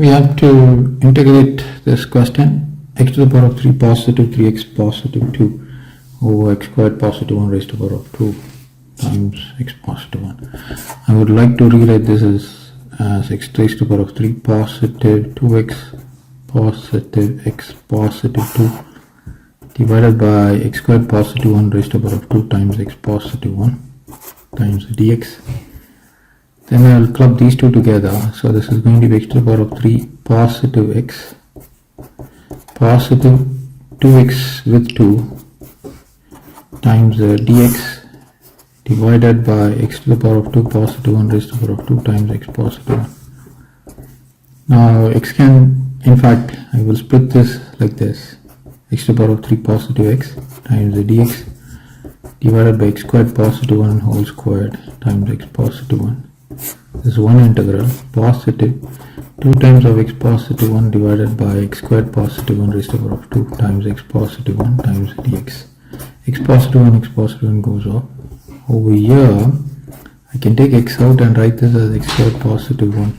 We have to integrate this question. X to the power of 3 positive 3x positive 2 over x squared positive 1 raised to the power of 2 times x positive 1. I would like to rewrite this as x raised to the power of 3 positive 2x positive x positive 2 divided by x squared positive 1 raised to the power of 2 times x positive 1 times dx. Then I will club these two together. So this is going to be x to the power of 3 positive x positive 2x with 2 times dx divided by x to the power of 2 positive 1 raised to the power of 2 times x positive 1. Now x can, in fact, I will split this like this: x to the power of 3 positive x times the dx divided by x squared positive 1 whole squared times x positive 1. This is one integral, positive 2 times of x positive 1 divided by x squared positive 1 raised to the power of 2 times x positive 1 times dx. X positive 1 goes off. Over here, I can take x out and write this as x squared positive 1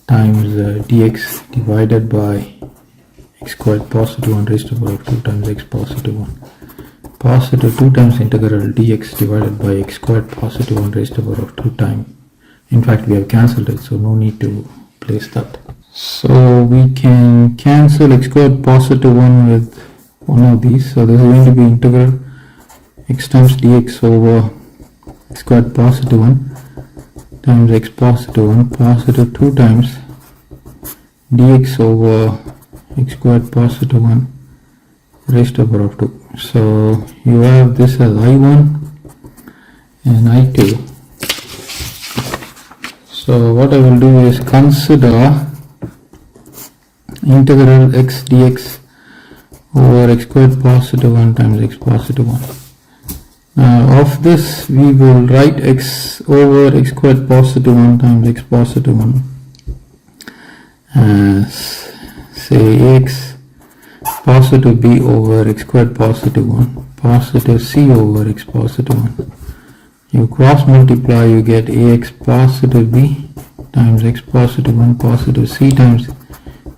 times dx divided by x squared positive 1 raised to the power of 2 times x positive 1. Positive 2 times integral dx divided by x squared positive 1 raised to the power of 2 times. In fact, we have cancelled it, so no need to place that. So we can cancel x squared positive 1 with one of these. So this is going to be integral x times dx over x squared positive 1 times x positive 1 positive 2 times dx over x squared positive 1 raised to the power of 2. So you have this as I1 and I2. So what I will do is consider integral x dx over x squared positive 1 times x positive 1. Now of this we will write x over x squared positive 1 times x positive 1 as, say, x positive b over x squared positive 1 positive c over x positive 1. You cross multiply, you get ax positive b times x positive 1 positive c times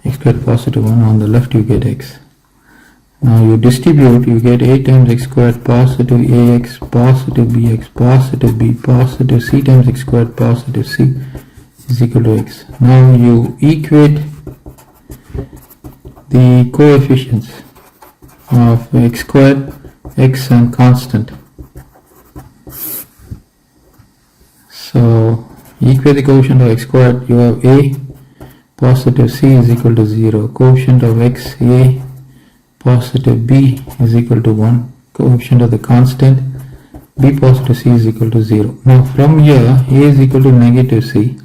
x squared positive 1. On the left you get x. Now you distribute, you get a times x squared positive ax positive bx positive b positive c times x squared positive c is equal to x. Now you equate the coefficients of x squared, x and constant. So equate the coefficient of x squared, you have a positive c is equal to 0, coefficient of x a positive b is equal to 1, coefficient of the constant b positive c is equal to 0. Now from here a is equal to negative c,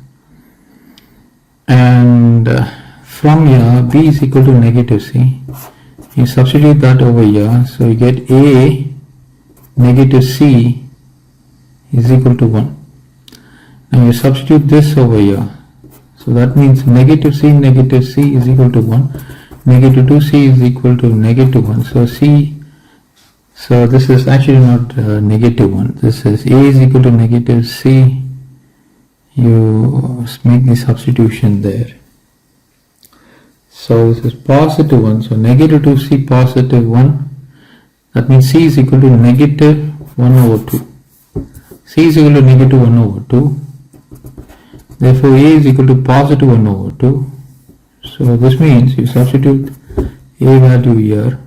and from here b is equal to negative c. You substitute that over here, so you get a negative c is equal to 1. Now you substitute this over here, so that means negative c is equal to 1, negative 2c is equal to negative 1. So c, so this is actually not negative 1, this is a is equal to negative c. You make the substitution there. So this is positive 1, so negative 2c positive 1, that means c is equal to negative 1 over 2. C is equal to negative 1 over 2. Therefore a is equal to positive 1 over 2. So this means you substitute a value here.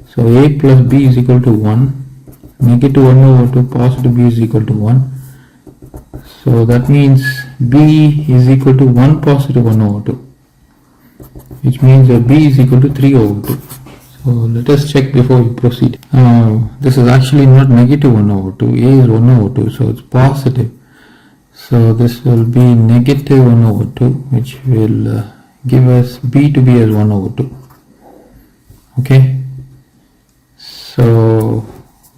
So a plus b is equal to 1. Negative 1 over 2 positive b is equal to 1. So that means b is equal to 1 positive 1 over 2. Which means that b is equal to 3 over 2. So let us check before we proceed. This is actually not negative 1 over 2. A is 1 over 2, so it's positive. So this will be negative 1 over 2, which will give us b to be as 1 over 2. Okay. So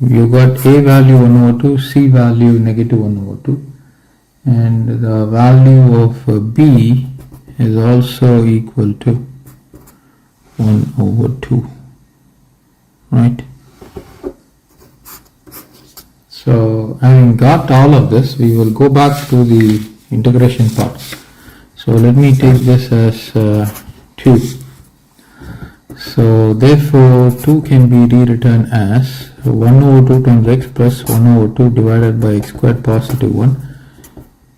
you got a value 1 over 2, c value negative 1 over 2. And the value of b is also equal to 1 over 2, right? So having got all of this, we will go back to the integration part. So let me take this as 2. So therefore 2 can be rewritten as 1 over 2 times x plus 1 over 2 divided by x squared positive 1,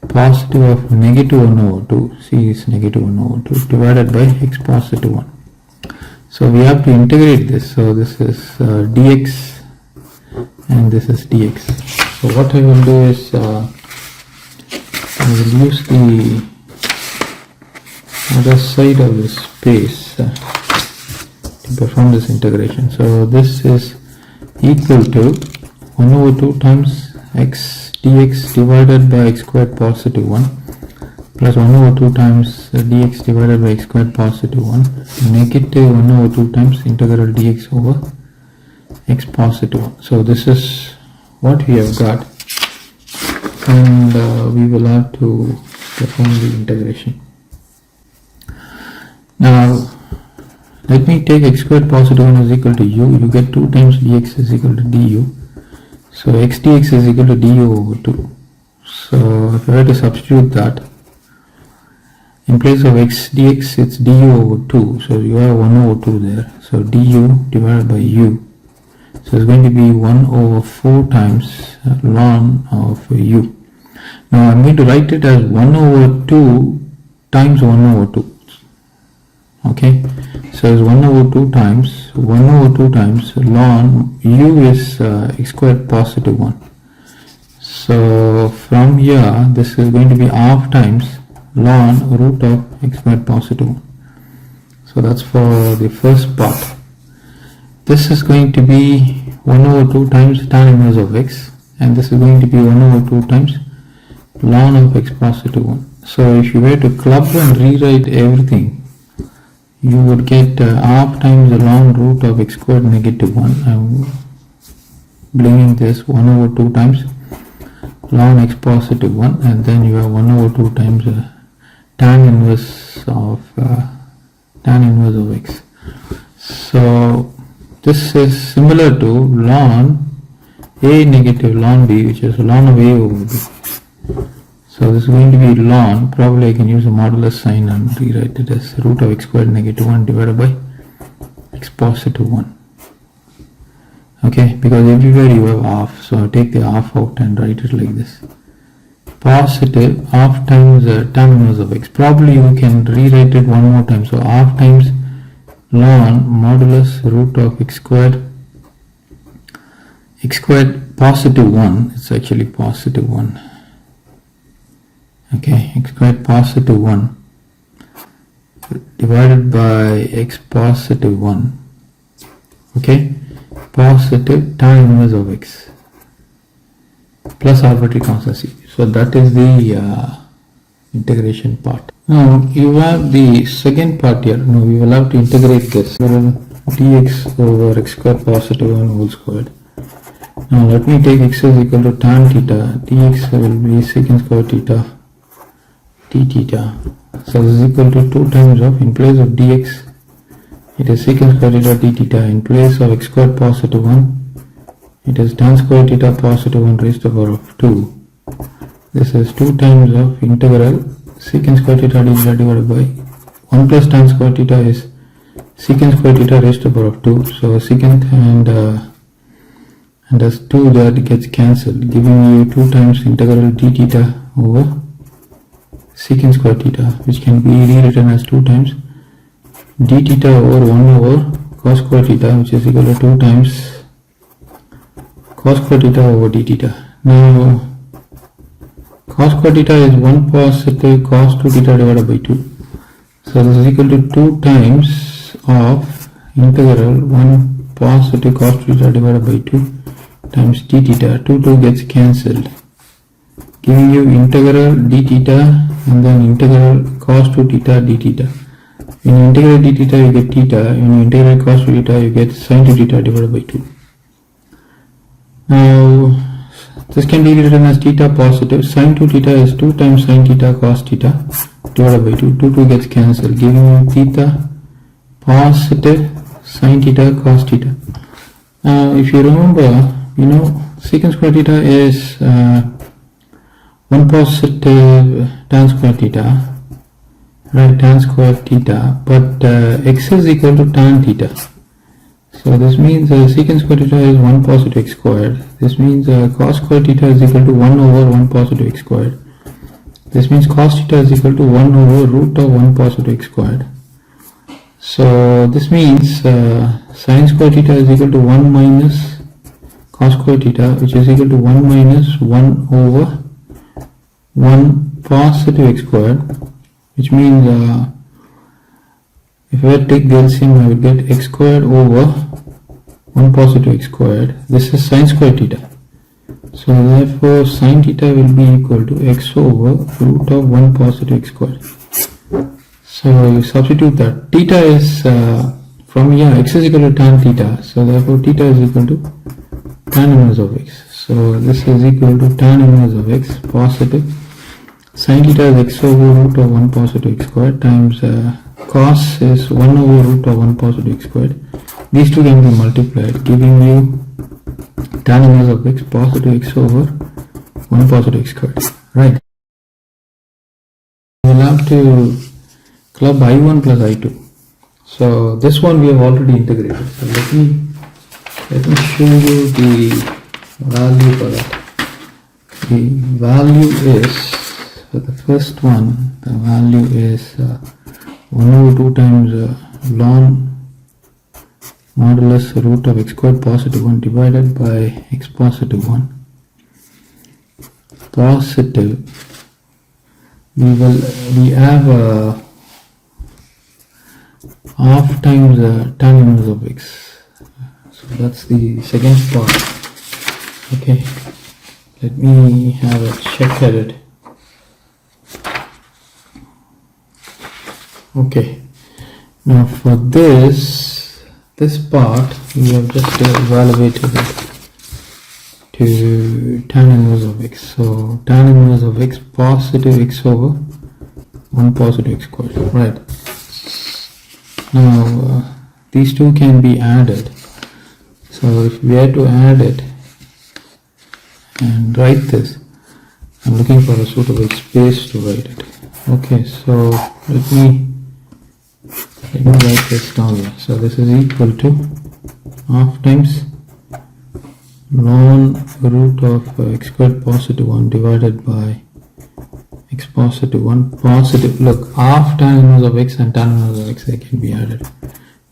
positive of negative 1 over 2, c is negative 1 over 2, divided by x positive 1. So we have to integrate this. So this is dx and this is dx. So what I will do is I will use the other side of this space to perform this integration. So this is equal to 1 over 2 times x dx divided by x squared positive 1 plus 1 over 2 times dx divided by x squared positive 1 negative 1 over 2 times integral dx over x positive 1. So this is what we have got, and we will have to perform the integration. Now let me take x squared positive 1 is equal to u. You get 2 times dx is equal to du. So x dx is equal to du over 2. So if I were to substitute that, in place of x dx it's du over 2. So you have 1 over 2 there. So du divided by u. So it's going to be 1 over 4 times ln of u. Now I'm going to write it as 1 over 2 times 1 over 2. Okay, so it's 1 over 2 times ln u is x squared positive 1. So from here this is going to be half times ln root of x squared positive 1. So that's for the first part. This is going to be 1 over 2 times tan inverse of x, and this is going to be 1 over 2 times ln of x positive 1. So if you were to club and rewrite everything, you would get half times the ln root of x squared negative 1. I'm bringing this 1 over 2 times ln x positive 1, and then you have 1 over 2 times tan inverse of x. So this is similar to ln a negative ln b, which is ln of a over b. So this is going to be ln, probably I can use a modulus sign and rewrite it as root of x squared negative 1 divided by x positive 1. Okay, because everywhere you have half, so I take the half out and write it like this. Positive half times tan inverse of x. Probably you can rewrite it one more time. So half times ln modulus root of x squared positive 1. It's actually positive 1. Okay, x squared positive 1 divided by x positive 1. Okay, positive tan inverse of x plus arbitrary constant c. So that is the integration part. Now you have the second part here. Now we will have to integrate this dx over x squared positive 1 whole squared. Now let me take x is equal to tan theta, dx will be secant square theta d theta. So this is equal to 2 times of, in place of dx it is secant square theta d theta, in place of x squared positive 1 it is tan square theta positive 1 raised to the power of 2. This is 2 times of integral secant square theta d theta divided by 1 plus tan square theta is secant square theta raised to the power of 2. So secant and as 2 that gets cancelled, giving you 2 times integral d theta over secant square theta, which can be rewritten as 2 times d theta over 1 over cos square theta, which is equal to 2 times cos square theta over d theta. Now cos square theta is 1 positive cos 2 theta divided by 2. So this is equal to 2 times of integral 1 positive cos 2 theta divided by 2 times d theta. 2 gets cancelled, giving you integral d theta and then integral cos 2 theta d theta. When you integrate d theta you get theta, when you integrate cos 2 theta you get sin 2 theta divided by 2. Now this can be written as theta positive. Sin 2 theta is 2 times sin theta cos theta divided by 2. 2 gets cancelled, giving you theta positive sin theta cos theta. Now if you remember, secant square theta is 1 positive tan square theta right, tan square theta, but x is equal to tan theta. So this means secant square theta is 1 positive x squared. This means cos square theta is equal to 1 over 1 positive x squared. This means cos theta is equal to 1 over root of 1 positive x squared. So this means sin square theta is equal to 1 minus cos square theta, which is equal to 1 minus 1 over 1 positive x squared, which means if I take the LCM, I would get x squared over 1 positive x squared. This is sin square theta. So therefore sin theta will be equal to x over root of 1 positive x squared. So you substitute that. Theta is from here, x is equal to tan theta. So therefore theta is equal to tan inverse of x. So this is equal to tan inverse of x positive. Sin theta is x over root of 1 positive x squared times cos is 1 over root of 1 positive x squared. These two can be multiplied, giving you tan inverse of x positive x over 1 positive x squared. Right. We will have to club I1 plus I2. So this one we have already integrated. So let me show you the value for that. The value is, for the first one, the value is 1 over 2 times ln modulus root of x squared positive 1 divided by x positive 1. Positive, we have half times tan inverse of x. So that's the second part. Okay, let me have a check at it. Okay, now for this part we have just evaluated it to tan inverse of x. So tan inverse of x positive x over 1 positive x squared. Right. Now these two can be added. So if we had to add it and write this, I'm looking for a suitable space to write it. Okay, so let me write this down here. So this is equal to half times ln root of x squared positive 1 divided by x positive 1 positive. Look, half tan inverse of x and tan inverse of x, they can be added,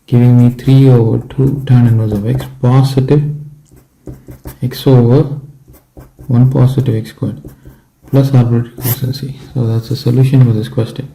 giving me 3 over 2 tan inverse of x positive x over 1 positive x squared plus arbitrary constancy. So that's the solution for this question.